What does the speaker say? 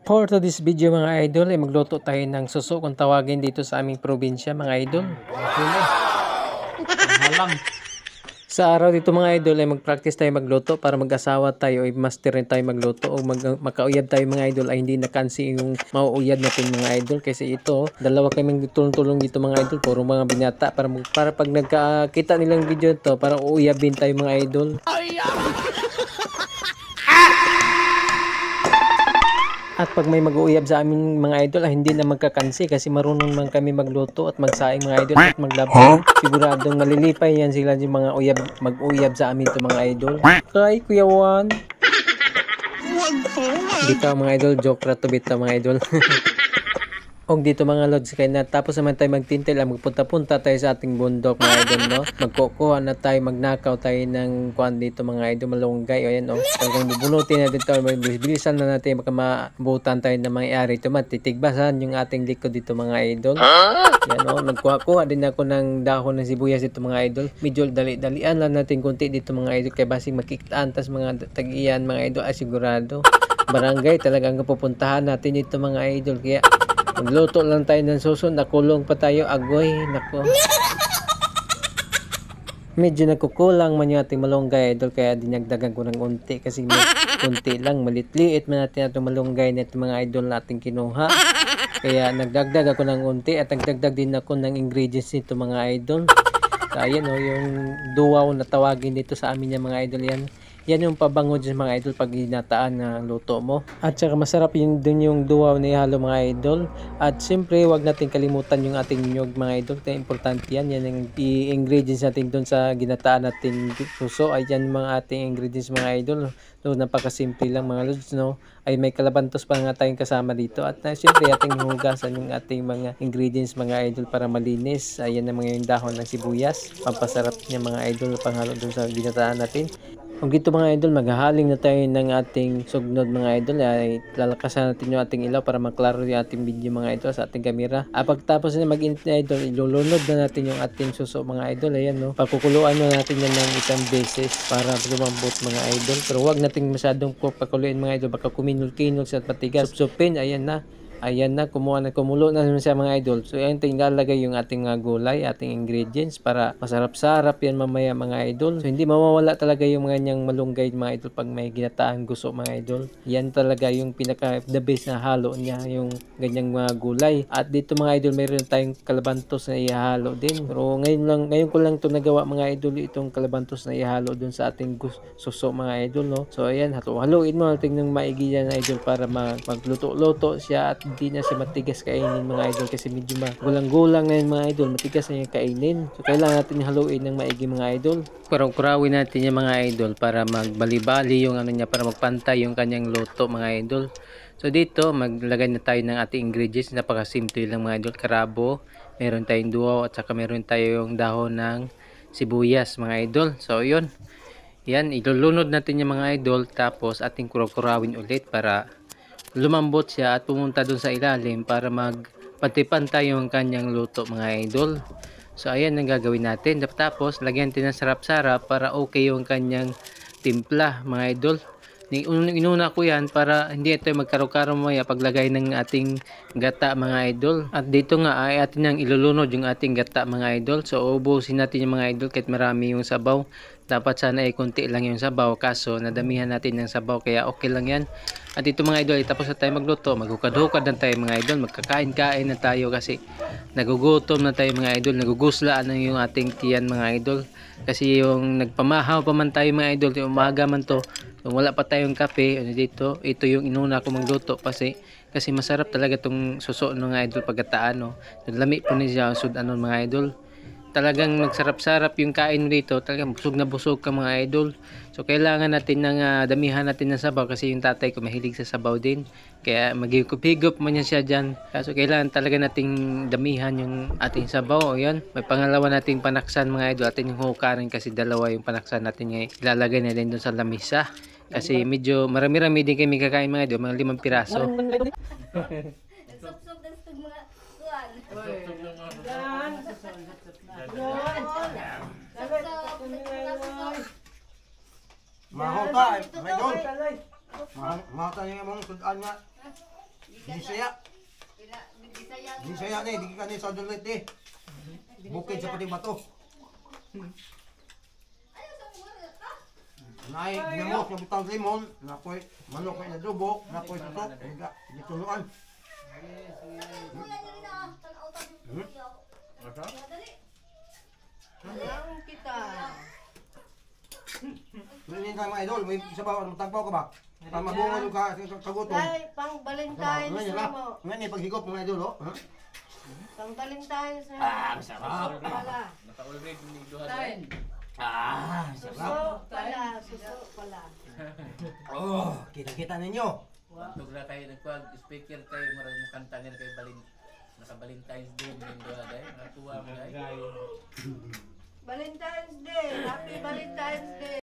For today's video mga idol, ay magluto tayo ng suso kung tawagin dito sa aming probinsya mga idol. Sa araw dito mga idol ay mag-practice tayo magluto para mag-asawa tayo ay master rin tayo magluto o makauyab tayo mga idol ay hindi nakansi yung mauuyab natin mga idol. Kasi ito, dalawa kaming tulong-tulong dito mga idol, puro mga binata para pag nagkakita nilang video to para uuyabin tayo mga idol. At pag may mag-uuyab sa amin mga idol ay hindi na magkakansi kasi marunong man kami magluto at magsaing mga idol at maglaba. Siguradong malilipay yan sila yung mga mag-uyab sa amin ito mga idol. Kay Kuya Juan. Bitaw mga idol, joke ra to bitaw mga idol. Og dito mga lods kaya natapos naman tayo magtintel magpunta-punta tayo sa ating bundok mga idol no. Magkukuha na tayo, magnakaw tayo ng kuan dito mga idol, malunggay o yan o. Talagang bubunutin natin tayo, bilisan na natin baka mabutan tayo ng mga ari ito, matitigbasan yung ating likod dito mga idol. Yan o, nagkuha-kuha din ako ng dahon ng sibuyas dito mga idol. Medyo dali-dalian lang natin kunti dito mga idol kaya basig makikitaan tas mga tag-iyan mga idol ay sigurado. Barangay talagang pupuntahan natin dito mga idol kaya magluto lang tayo ng suso, nakulong pa tayo, agoy, nako. Medyo nagkukulang man yung ating malunggay idol kaya dinagdagan ko ng unti kasi unti lang, malitliit man natin itong malunggay na itong mga idol natin kinuha. Kaya nagdagdag ako ng unti at nagdagdag din ako ng ingredients nito mga idol. So ayan o, yung duwaw na tawagin dito sa amin yung mga idol yan. Yan yung pabango dyan mga idol pag ginataan na luto mo. At saka masarap yun dun yung duwaw na ihalo mga idol. At siyempre wag natin kalimutan yung ating nyog mga idol. Kaya importante yan. Yan yung ingredients natin dun sa ginataan natin suso. Ayan mga ating ingredients mga idol. So napakasimple lang mga lods no. Ay may kalabantos pa nga tayong kasama dito. At siyempre ating hugasan yung ating mga ingredients mga idol para malinis. Ayan na mga yung dahon ng sibuyas. Pampasarap niya mga idol panghalo dun sa ginataan natin. Kung dito mga idol, maghahaling na tayo ng ating sugnod mga idol. Ay lalakasan natin yung ating ilaw para maklaro yung ating video mga idol sa ating kamera. Pagtapos na mag-init na idol, ilulunod na natin yung ating suso mga idol. Ayan no, pakukuluan na natin yan ng isang beses para lumambot mga idol. Pero wag natin masyadong pakuluin mga idol, baka kuminul-kinul siya at matigas. Supsupin, ayan na. Ayan na, kumulo na naman siya mga idol. So ayan, tinglalagay yung ating gulay, ating ingredients para masarap-sarap yan mamaya mga idol. So hindi mawawala talaga yung mga niyang malunggay mga idol pag may ginataang gusto mga idol. Yan talaga yung pinaka the best na halo niya, yung ganyang mga gulay. At dito mga idol, mayroon tayong kalabantos na ihalo din. Pero ngayon ko lang to nagawa mga idol, itong kalabantos na ihalo dun sa ating suso mga idol no. So ayan, haluin mo natin ng maigi yan idol para magluto-luto siya at hindi na siya matigas kainin mga idol kasi medyo gulang-gulang na yun mga idol, matigas na yung kainin. So kailangan natin haluin ng maigi mga idol. Kurawin natin yung mga idol para magbali-bali yung ano niya, para magpantay yung kanyang luto mga idol. So dito maglagay na tayo ng ating ingredients, napakasimple lang mga idol. Karabo, meron tayong duwaw at saka meron tayong dahon ng sibuyas mga idol. So yun, yan, ilulunod natin yung mga idol tapos ating kurawin ulit para lumambot siya at pumunta dun sa ilalim para magpantay-pantay yung kanyang luto mga idol. So ayan ang gagawin natin. Tapos lagyan natin ng sarap-sarap para okay yung kanyang timpla mga idol. Inuna ko yan para hindi ito magkaro-karo maya paglagay ng ating gata mga idol. At dito nga ay atin nang ilulunod yung ating gata mga idol. So ubusin natin yung mga idol kahit marami yung sabaw. Dapat sana ay konti lang yung sabaw kaso nadamihan natin ng sabaw kaya okay lang yan. At dito mga idol, tapos na tayo magluto, maghukad-hukad na tayo mga idol, magkakain-kain na tayo kasi nagugutom na tayo mga idol, naguguslaan na yung ating tiyan mga idol. Kasi yung nagpamahaw pa man tayo mga idol, yung umaga man to, kung wala pa tayong kape, dito, ito yung inuna ko magluto kasi masarap talaga itong suso mga idol pagkataan. No? Lami po niya sudanon mga idol. Talagang magsarap-sarap yung kain dito, talagang busog na busog ka mga idol. So kailangan natin ng damihan natin ng sabaw kasi yung tatay ko mahilig sa sabaw din. Kaya maghigop-higop man yan siya dyan. So kailangan talaga nating damihan yung ating sabaw. O yan, may pangalawa nating panaksan mga idol. Atin yung hukarin kasi dalawa yung panaksan natin ngayon. Ilalagay na din doon sa lamisa. Kasi medyo marami-rami din kami kakain mga idol, mga 5 piraso. Mahota, may gol. Mahota niya mong sudan nga. Bisaya. Bisaya ni, di ka ni sa dulit eh. Bukid sa pati bato. Naik ginamos nga butang limon, napoy manok na dubo, napoy tutok, nga gituluan. Alam kita. Ngayon ka mga idol, may sabaw ang tagpaw ka ba? Para mabungan yung kagutom. Ay, pang Valentine's mo. Ngayon yung paghigop mga idol, oh. Pang Valentine's mo. Sarap. Pala. Naka-already ni Duhan. Suso Sarap. pala. Suso pala. Oh, kita-kita ninyo. Tug na kayo nagkuhan, speaker kayo, marang mukanta nila kayo naka-Valentine's Day mo yung Duhan. Natuwa mo guys. Valentine's Day. Happy Valentine's